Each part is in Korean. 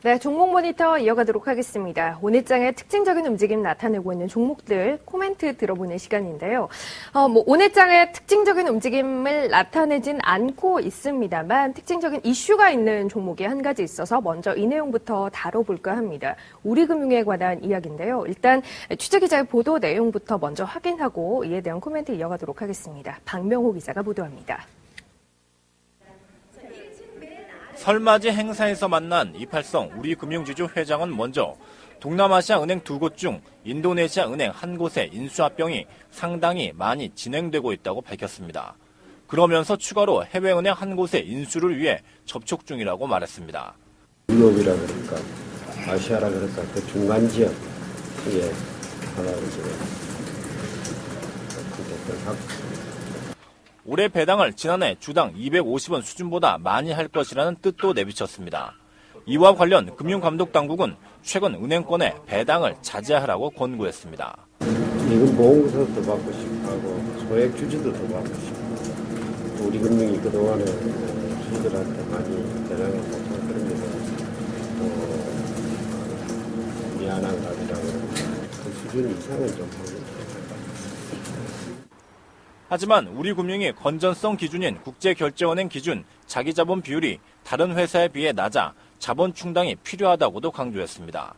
네, 종목 모니터 이어가도록 하겠습니다. 오늘 장에 특징적인 움직임 나타내고 있는 종목들 코멘트 들어보는 시간인데요. 오늘 장에 특징적인 움직임을 나타내진 않고 있습니다만 특징적인 이슈가 있는 종목이 한 가지 있어서 먼저 이 내용부터 다뤄볼까 합니다. 우리금융에 관한 이야기인데요. 일단 취재기자의 보도 내용부터 먼저 확인하고 이에 대한 코멘트 이어가도록 하겠습니다. 박명호 기자가 보도합니다. 설맞이 행사에서 만난 이팔성 우리금융지주 회장은 먼저 동남아시아 은행 2곳 중 인도네시아 은행 한 곳의 인수합병이 상당히 많이 진행되고 있다고 밝혔습니다. 그러면서 추가로 해외은행 한 곳의 인수를 위해 접촉 중이라고 말했습니다. 유럽이라 그럴까, 아시아라 그럴까, 그 중간 지역에 하나를 올해 배당을 지난해 주당 250원 수준보다 많이 할 것이라는 뜻도 내비쳤습니다. 이와 관련 금융감독당국은 최근 은행권에 배당을 자제하라고 권고했습니다. 이건 보험사도 더 받고 싶고 하고 소액 주주도 더 받고 싶고 우리 금융이 그동안에 주주들한테 많이 배당을 못한 그런 데서 미안한 감이라고 그 수준 이상은 좀 하고 하지만 우리금융이 건전성 기준인 국제결제은행 기준 자기자본 비율이 다른 회사에 비해 낮아 자본 충당이 필요하다고도 강조했습니다.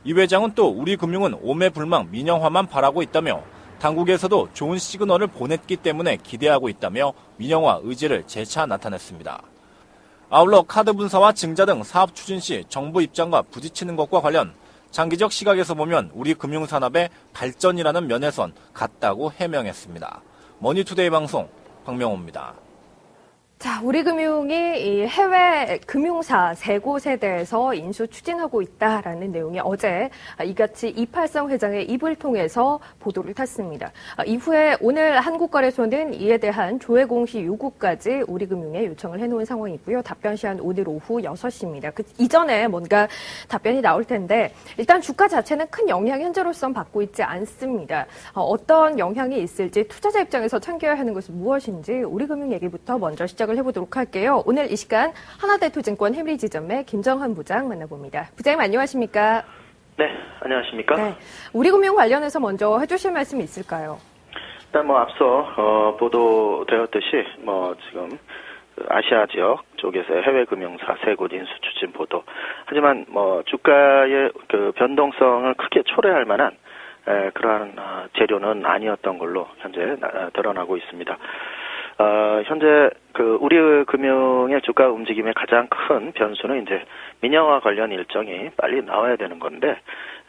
이 회장은 또 우리금융은 오매불망 민영화만 바라고 있다며 당국에서도 좋은 시그널을 보냈기 때문에 기대하고 있다며 민영화 의지를 재차 나타냈습니다. 아울러 카드 분사와 증자 등 사업 추진 시 정부 입장과 부딪히는 것과 관련 장기적 시각에서 보면 우리 금융산업의 발전이라는 면에선 같다고 해명했습니다. 머니투데이 방송 박명호입니다. 자, 우리금융이 이 해외 금융사 3곳에 대해서 인수 추진하고 있다라는 내용이 어제 이같이 이팔성 회장의 입을 통해서 보도를 탔습니다. 이후에 오늘 한국거래소는 이에 대한 조회 공시 요구까지 우리금융에 요청을 해놓은 상황이고요. 답변 시한 오늘 오후 6시입니다. 그 이전에 뭔가 답변이 나올 텐데 일단 주가 자체는 큰 영향 현재로선 받고 있지 않습니다. 어떤 영향이 있을지 투자자 입장에서 챙겨야 하는 것은 무엇인지 우리금융 얘기부터 먼저 시작을 해보도록 할게요. 오늘 이 시간 하나대투증권 해밀지점의 김정환 부장 만나봅니다. 부장님 안녕하십니까? 네, 안녕하십니까? 네, 우리금융 관련해서 먼저 해주실 말씀이 있을까요? 일단 앞서 보도되었듯이 지금 아시아 지역 쪽에서 해외 금융사 3곳 인수 추진 보도. 하지만 주가의 그 변동성을 크게 초래할 만한 그러한 재료는 아니었던 걸로 현재 드러나고 있습니다. 현재 우리 금융의 주가 움직임의 가장 큰 변수는 이제 민영화 관련 일정이 빨리 나와야 되는 건데,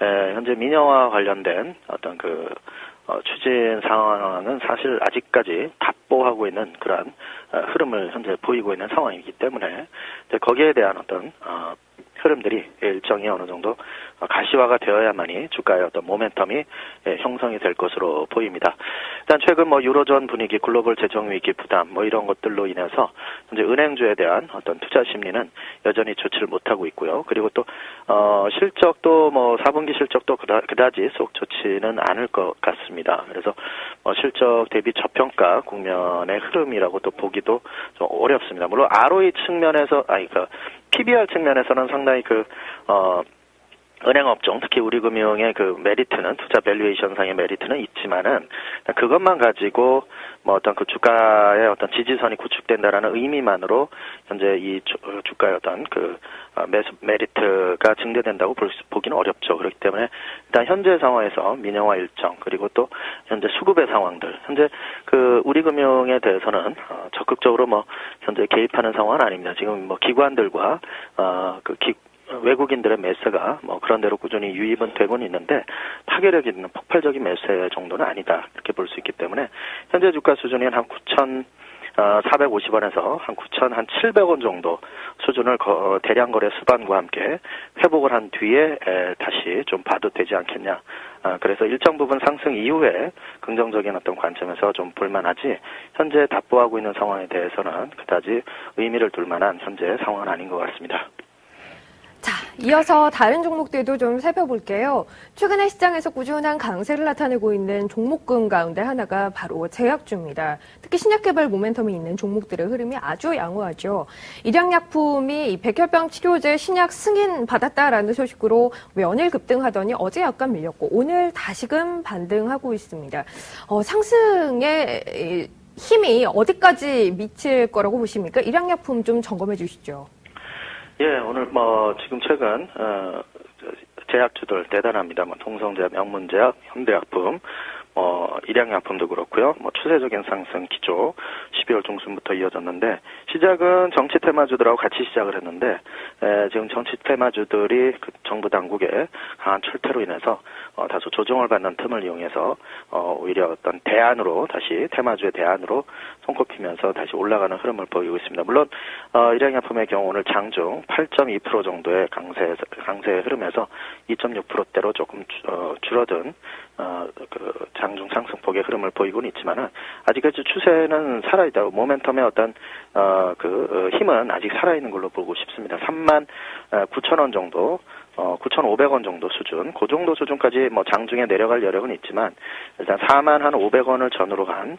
현재 민영화 관련된 어떤 추진 상황은 사실 아직까지 답보하고 있는 그러한 흐름을 현재 보이고 있는 상황이기 때문에 거기에 대한 어떤 흐름들이 일정이 어느 정도 가시화가 되어야만이 주가의 어떤 모멘텀이 형성이 될 것으로 보입니다. 일단 최근 유로존 분위기, 글로벌 재정 위기 부담 이런 것들로 인해서 현재 은행주에 대한 어떤 투자 심리는 여전히 좋지를 못하고 있고요. 그리고 또 실적도 4분기 실적도 그다지 속 좋지는 않을 것 같습니다. 그래서 실적 대비 저평가 국면의 흐름이라고 또 보기도 좀 어렵습니다. 물론 ROE 측면에서 PBR 측면에서는 상당히 은행업종, 특히 우리금융의 메리트는, 투자 밸류에이션상의 메리트는 있지만은, 그것만 가지고, 어떤 주가의 어떤 지지선이 구축된다라는 의미만으로, 현재 이 주가의 어떤 매수 메리트가 증대된다고 보기는 어렵죠. 그렇기 때문에, 일단 현재 상황에서 민영화 일정, 그리고 또, 현재 수급의 상황들, 현재 우리금융에 대해서는, 적극적으로 현재 개입하는 상황은 아닙니다. 지금 기관들과, 외국인들의 매수가 그런 대로 꾸준히 유입은 되고는 있는데 파괴력 있는 폭발적인 매수 정도는 아니다. 이렇게 볼 수 있기 때문에 현재 주가 수준이 한 9,450원에서 한 9,700원 정도 수준을 대량 거래 수반과 함께 회복을 한 뒤에 다시 좀 봐도 되지 않겠냐. 그래서 일정 부분 상승 이후에 긍정적인 어떤 관점에서 좀 볼만하지 현재 답보하고 있는 상황에 대해서는 그다지 의미를 둘 만한 현재 상황은 아닌 것 같습니다. 자, 이어서 다른 종목들도 좀 살펴볼게요. 최근에 시장에서 꾸준한 강세를 나타내고 있는 종목군 가운데 하나가 바로 제약주입니다. 특히 신약개발 모멘텀이 있는 종목들의 흐름이 아주 양호하죠. 일양약품이 이 백혈병 치료제 신약 승인 받았다라는 소식으로 연일 급등하더니 어제 약간 밀렸고 오늘 다시금 반등하고 있습니다. 상승의 힘이 어디까지 미칠 거라고 보십니까? 일양약품 좀 점검해 주시죠. 예, 오늘 지금 최근 제약주들 대단합니다. 동성제약, 명문제약, 현대약품, 일양약품도 그렇고요. 추세적인 상승 기조 12월 중순부터 이어졌는데 시작은 정치 테마주들하고 같이 시작을 했는데 지금 정치 테마주들이 그 정부 당국의 강한 철퇴로 인해서 다소 조정을 받는 틈을 이용해서 오히려 어떤 대안으로 다시 테마주의 대안으로 손꼽히면서 다시 올라가는 흐름을 보이고 있습니다. 물론 일양약품의 경우 오늘 장중 8.2% 정도의 강세 흐름에서 2.6%대로 조금 줄어든 그 장중 상승폭의 흐름을 보이고는 있지만은 아직까지 추세는 살아있다. 모멘텀의 어떤 힘은 아직 살아있는 걸로 보고 싶습니다. 39,000원 정도, 9,500원 정도 수준, 그 정도 수준까지 장중에 내려갈 여력은 있지만 일단 41,500원을 전후로 간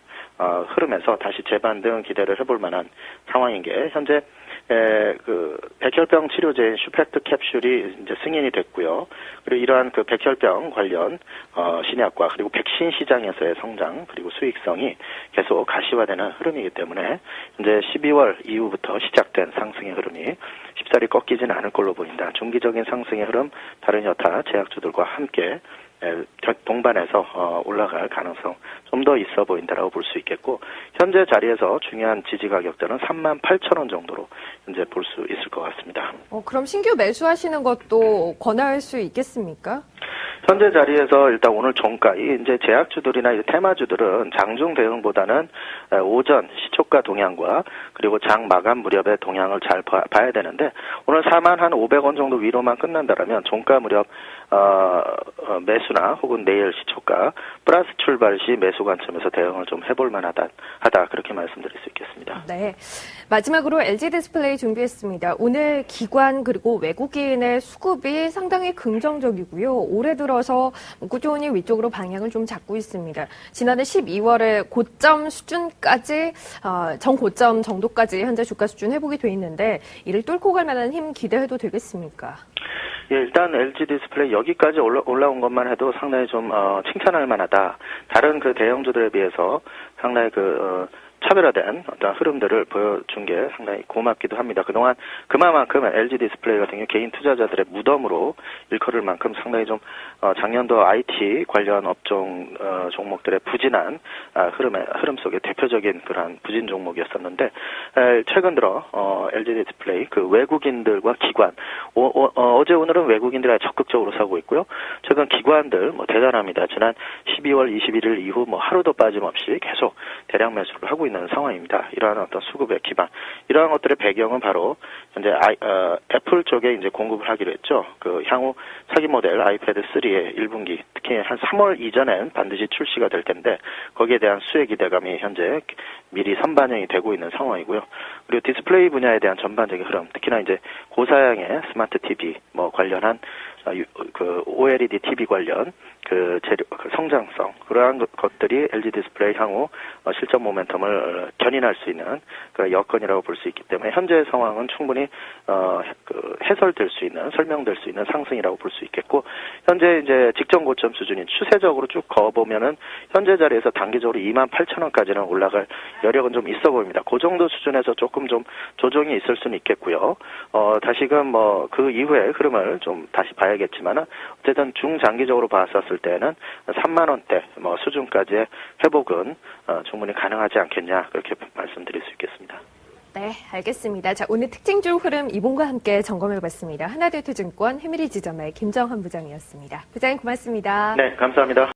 흐름에서 다시 재반등 기대를 해볼 만한 상황인 게 현재 그 백혈병 치료제인 슈펙트 캡슐이 이제 승인이 됐고요. 그리고 이러한 그 백혈병 관련 신약과 그리고 백신 시장에서의 성장 그리고 수익성이 계속 가시화되는 흐름이기 때문에 현재 12월 이후부터 시작된 상승의 흐름이 쉽사리 꺾이지는 않을 걸로 보인다. 중기적인 상승의 흐름 다른 여타 제약주들과 함께 동반해서 올라갈 가능성 좀 더 있어 보인다라고 볼 수 있겠고 현재 자리에서 중요한 지지 가격대는 38,000원 정도로 현재 볼 수 있을 것 같습니다. 그럼 신규 매수하시는 것도 권할 수 있겠습니까? 현재 자리에서 일단 오늘 종가, 이제 제약주들이나 이제 테마주들은 장중 대응보다는 오전 시초가 동향과 그리고 장 마감 무렵의 동향을 잘 봐야 되는데 오늘 41,500원 정도 위로만 끝난다라면 종가 무렵 매수나 혹은 내일 시초가 플러스 출발 시 매수 관점에서 대응을 좀 해볼 만하다 그렇게 말씀드릴 수 있겠습니다. 네. 마지막으로 LG 디스플레이 준비했습니다. 오늘 기관 그리고 외국인의 수급이 상당히 긍정적이고요. 올해 들어서 꾸준히 위쪽으로 방향을 좀 잡고 있습니다. 지난해 12월에 고점 수준까지 정고점 정도까지 현재 주가 수준 회복이 돼 있는데 이를 뚫고 갈 만한 힘 기대해도 되겠습니까? 예, 일단 LG 디스플레이 여기까지 올라온 것만 해도 상당히 좀 칭찬할 만하다. 다른 그 대형주들에 비해서 상당히 차별화된 어떤 흐름들을 보여준 게 상당히 고맙기도 합니다. 그동안 그만큼 LG 디스플레이 같은 경우 개인 투자자들의 무덤으로 일컬을 만큼 상당히 좀 작년도 IT 관련 업종 종목들의 부진한 흐름 속에 대표적인 그러한 부진 종목이었었는데 최근 들어 LG 디스플레이 그 외국인들과 기관 어제 오늘은 외국인들이 적극적으로 사고 있고요. 최근 기관들 대단합니다. 지난 12월 21일 이후 하루도 빠짐없이 계속 대량 매수를 하고 있는 상황입니다. 이러한 어떤 수급의 기반, 이러한 것들의 배경은 바로 현재 애플 쪽에 이제 공급을 하기로 했죠. 그 향후 차기 모델 아이패드 3의 1분기, 특히 한 3월 이전엔 반드시 출시가 될 텐데 거기에 대한 수혜 기대감이 현재 미리 선반영이 되고 있는 상황이고요. 그리고 디스플레이 분야에 대한 전반적인 흐름, 특히나 이제 고사양의 스마트 TV 관련한 그 OLED TV 관련 그 성장성 그러한 것들이 LG 디스플레이 향후 실적 모멘텀을 견인할 수 있는 그 여건이라고 볼 수 있기 때문에 현재 상황은 충분히 해설될 수 있는 설명될 수 있는 상승이라고 볼 수 있겠고 현재 이제 직전 고점 수준인 추세적으로 쭉 그어보면은 현재 자리에서 단기적으로 28,000원까지는 올라갈 여력은 좀 있어 보입니다. 그 정도 수준에서 조금 좀 조정이 있을 수는 있겠고요. 다시금 그 이후의 흐름을 좀 다시 봐야겠지만은 어쨌든 중장기적으로 봤었을 때는 3만 원대 수준까지의 회복은 충분히 가능하지 않겠냐 그렇게 말씀드릴 수 있겠습니다. 네, 알겠습니다. 자, 오늘 특징주 흐름 이봉과 함께 점검해봤습니다. 하나대투증권 해밀리 지점의 김정환 부장이었습니다. 부장님 고맙습니다. 네, 감사합니다.